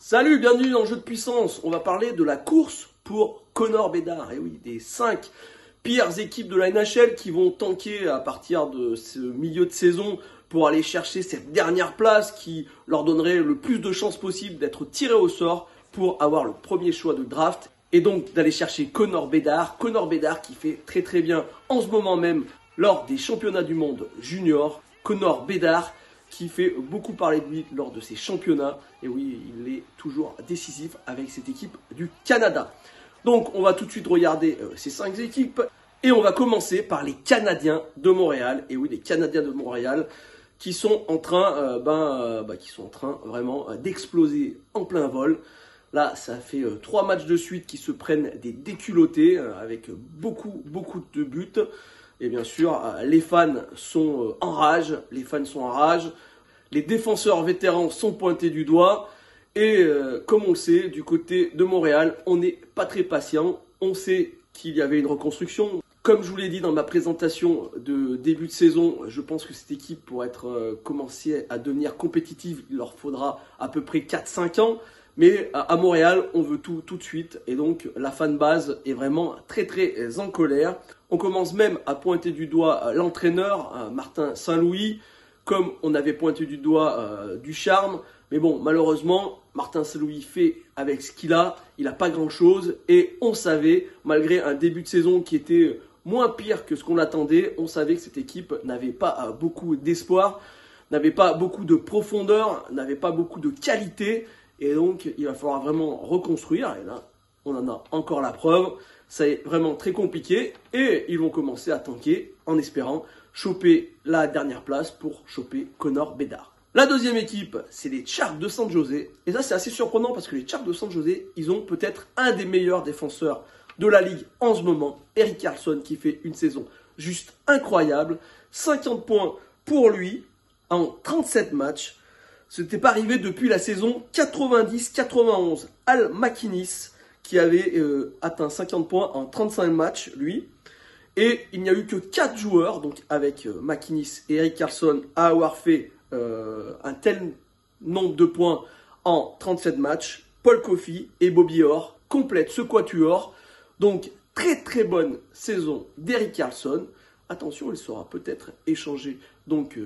Salut, bienvenue dans Jeu de puissance. On va parler de la course pour Connor Bedard. Et oui, des 5 pires équipes de la NHL qui vont tanker à partir de ce milieu de saison pour aller chercher cette dernière place qui leur donnerait le plus de chances possible d'être tirés au sort pour avoir le premier choix de draft. Et donc d'aller chercher Connor Bedard. Connor Bedard qui fait très bien en ce moment même lors des championnats du monde junior. Connor Bedard qui fait beaucoup parler de lui lors de ses championnats. Et oui, il est toujours décisif avec cette équipe du Canada. Donc on va tout de suite regarder ces 5 équipes. Et on va commencer par les Canadiens de Montréal. Et oui, les Canadiens de Montréal qui sont en train, vraiment d'exploser en plein vol. Là, ça fait 3 matchs de suite qui se prennent des déculottés avec beaucoup de buts. Et bien sûr, les fans sont en rage. Les défenseurs vétérans sont pointés du doigt. Et comme on le sait, du côté de Montréal, on n'est pas très patient. On sait qu'il y avait une reconstruction. Comme je vous l'ai dit dans ma présentation de début de saison, je pense que cette équipe, pour commencer à devenir compétitive, il leur faudra à peu près 4-5 ans. Mais à Montréal, on veut tout de suite. Et donc, la fanbase est vraiment très en colère. On commence même à pointer du doigt l'entraîneur, Martin Saint-Louis, comme on avait pointé du doigt Ducharme. Mais bon, malheureusement, Martin Saint-Louis fait avec ce qu'il a. Il n'a pas grand-chose. Et on savait, malgré un début de saison qui était moins pire que ce qu'on attendait, on savait que cette équipe n'avait pas beaucoup d'espoir, n'avait pas beaucoup de profondeur, n'avait pas beaucoup de qualité. Et donc, il va falloir vraiment reconstruire. Et là, on en a encore la preuve. Ça est vraiment très compliqué. Et ils vont commencer à tanker en espérant choper la dernière place pour choper Connor Bedard. La deuxième équipe, c'est les Sharks de San José. Et ça, c'est assez surprenant parce que les Sharks de San José, ils ont peut-être un des meilleurs défenseurs de la ligue en ce moment. Erik Karlsson qui fait une saison juste incroyable. 50 points pour lui en 37 matchs. Ce n'était pas arrivé depuis la saison 90-91. Al MacInnis qui avait atteint 50 points en 35 matchs, lui. Et il n'y a eu que 4 joueurs, donc avec MacInnis et Erik Karlsson, à avoir fait un tel nombre de points en 37 matchs. Paul Coffey et Bobby Orr complètent ce quatuor. Donc très bonne saison d'Erik Karlsson. Attention, il sera peut-être échangé donc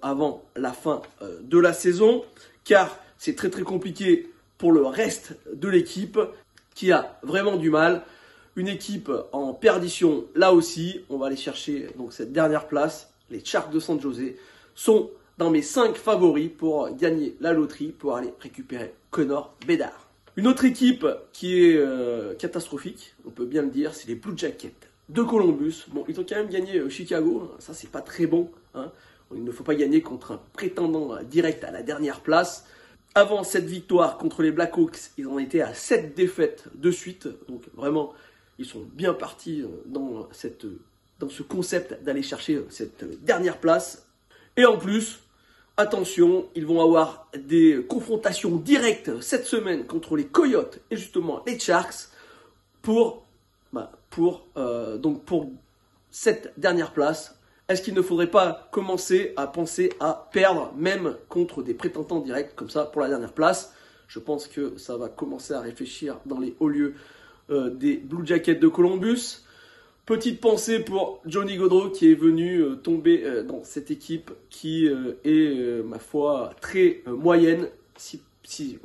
avant la fin de la saison, car c'est très compliqué pour le reste de l'équipe qui a vraiment du mal. Une équipe en perdition là aussi. On va aller chercher donc cette dernière place. Les Sharks de San José sont dans mes 5 favoris pour gagner la loterie, pour aller récupérer Connor Bedard. Une autre équipe qui est catastrophique, on peut bien le dire, c'est les Blue Jackets de Columbus. Bon, ils ont quand même gagné Chicago, ça c'est pas très bon, hein. Il ne faut pas gagner contre un prétendant direct à la dernière place. Avant cette victoire contre les Blackhawks, ils en étaient à 7 défaites de suite. Donc vraiment, ils sont bien partis dans ce concept d'aller chercher cette dernière place. Et en plus, attention, ils vont avoir des confrontations directes cette semaine contre les Coyotes et justement les Sharks pour cette dernière place. Est-ce qu'il ne faudrait pas commencer à penser à perdre même contre des prétendants directs comme ça pour la dernière place? Je pense que ça va commencer à réfléchir dans les hauts lieux des Blue Jackets de Columbus. Petite pensée pour Johnny Gaudreau qui est venu tomber dans cette équipe qui est, ma foi, très moyenne, si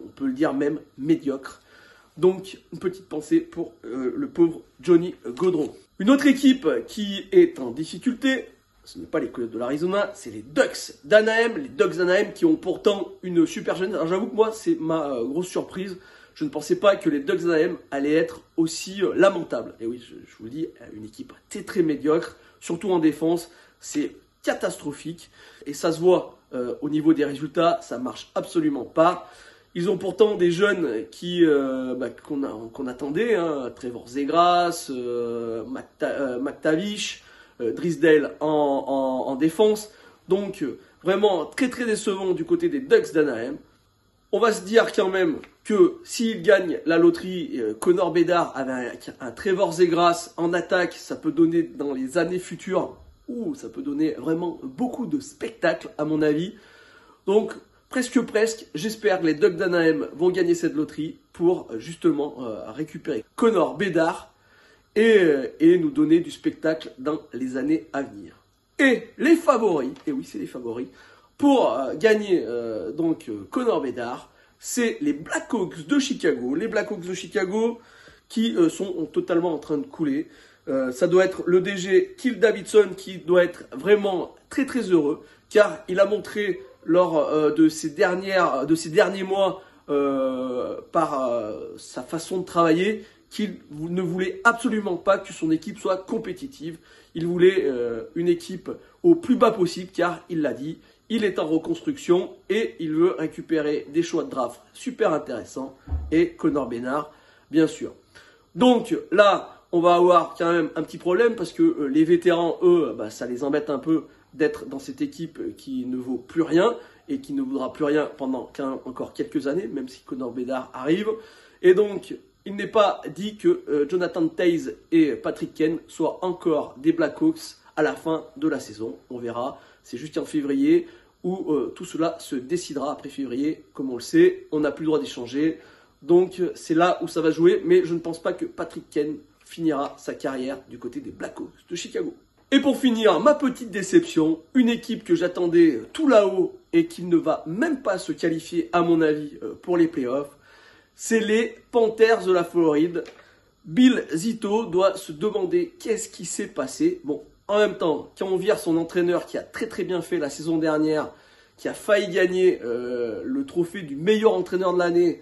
on peut le dire même médiocre. Donc, une petite pensée pour le pauvre Johnny Gaudreau. Une autre équipe qui est en difficulté, ce n'est pas les Coyotes de l'Arizona, c'est les Ducks d'Anaheim. Les Ducks d'Anaheim qui ont pourtant une super jeunesse. Alors j'avoue que moi, c'est ma grosse surprise. Je ne pensais pas que les Ducks d'Anaheim allaient être aussi lamentables. Et oui, je vous le dis, une équipe très médiocre, surtout en défense. C'est catastrophique. Et ça se voit au niveau des résultats, ça marche absolument pas. Ils ont pourtant des jeunes qu'on attendait, hein, Trevor Zegras, McTavish, Drysdale en défense. Donc vraiment très décevant du côté des Ducks d'Anaheim. On va se dire quand même que s'ils gagnent la loterie, Connor Bedard avec un Trevor Zegras en attaque, ça peut donner dans les années futures, ça peut donner vraiment beaucoup de spectacles à mon avis. Donc presque. J'espère que les Ducks d'Anaheim vont gagner cette loterie pour justement récupérer Connor Bedard et nous donner du spectacle dans les années à venir. Et les favoris, et oui c'est les favoris, pour gagner Connor Bedard, c'est les Blackhawks de Chicago. Les Blackhawks de Chicago qui sont totalement en train de couler. Ça doit être le DG Kill Davidson qui doit être vraiment très très heureux, car il a montré lors de ces derniers mois par sa façon de travailler qu'il ne voulait absolument pas que son équipe soit compétitive. Il voulait une équipe au plus bas possible, car il l'a dit, il est en reconstruction et il veut récupérer des choix de draft super intéressants et Connor Bedard, bien sûr. Donc là, on va avoir quand même un petit problème parce que les vétérans, eux, ça les embête un peu d'être dans cette équipe qui ne vaut plus rien et qui ne voudra plus rien pendant encore quelques années, même si Connor Bedard arrive. Et donc, il n'est pas dit que Jonathan Toews et Patrick Kane soient encore des Blackhawks à la fin de la saison. On verra, c'est juste en février où tout cela se décidera. Après février, comme on le sait, on n'a plus le droit d'échanger. Donc c'est là où ça va jouer, mais je ne pense pas que Patrick Kane finira sa carrière du côté des Blackhawks de Chicago. Et pour finir, ma petite déception, une équipe que j'attendais tout là-haut et qui ne va même pas se qualifier à mon avis pour les playoffs, c'est les Panthers de la Floride. Bill Zito doit se demander qu'est-ce qui s'est passé. Bon, en même temps, quand on vire son entraîneur qui a très très bien fait la saison dernière, qui a failli gagner le trophée du meilleur entraîneur de l'année,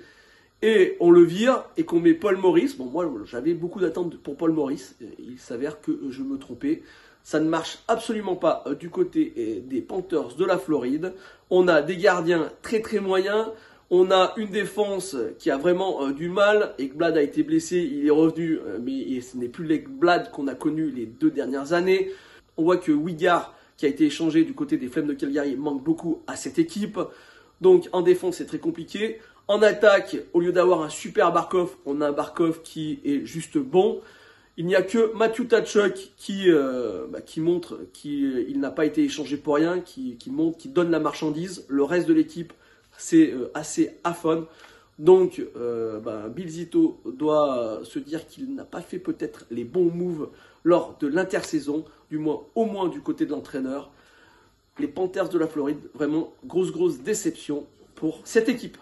et on le vire et qu'on met Paul Maurice. Bon, moi j'avais beaucoup d'attentes pour Paul Maurice, il s'avère que je me trompais. Ça ne marche absolument pas du côté des Panthers de la Floride. On a des gardiens très très moyens. On a une défense qui a vraiment du mal. Ekblad a été blessé, il est revenu, mais ce n'est plus l'Ekblad qu'on a connu les 2 dernières années. On voit que Wigard, qui a été échangé du côté des Flames de Calgary, manque beaucoup à cette équipe. Donc en défense, c'est très compliqué. En attaque, au lieu d'avoir un super Barkov, on a un Barkov qui est juste bon. Il n'y a que Matthew Tkachuk qui montre qu'il n'a pas été échangé pour rien, qui montre, qui donne la marchandise. Le reste de l'équipe, c'est assez aphone. Donc, Bill Zito doit se dire qu'il n'a pas fait peut-être les bons moves lors de l'intersaison, au moins du côté de l'entraîneur. Les Panthers de la Floride, vraiment grosse déception pour cette équipe.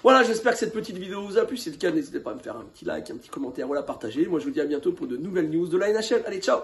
Voilà, j'espère que cette petite vidéo vous a plu. Si c'est le cas, n'hésitez pas à me faire un petit like, un petit commentaire ou à la partager. Moi, je vous dis à bientôt pour de nouvelles news de la NHL. Allez, ciao!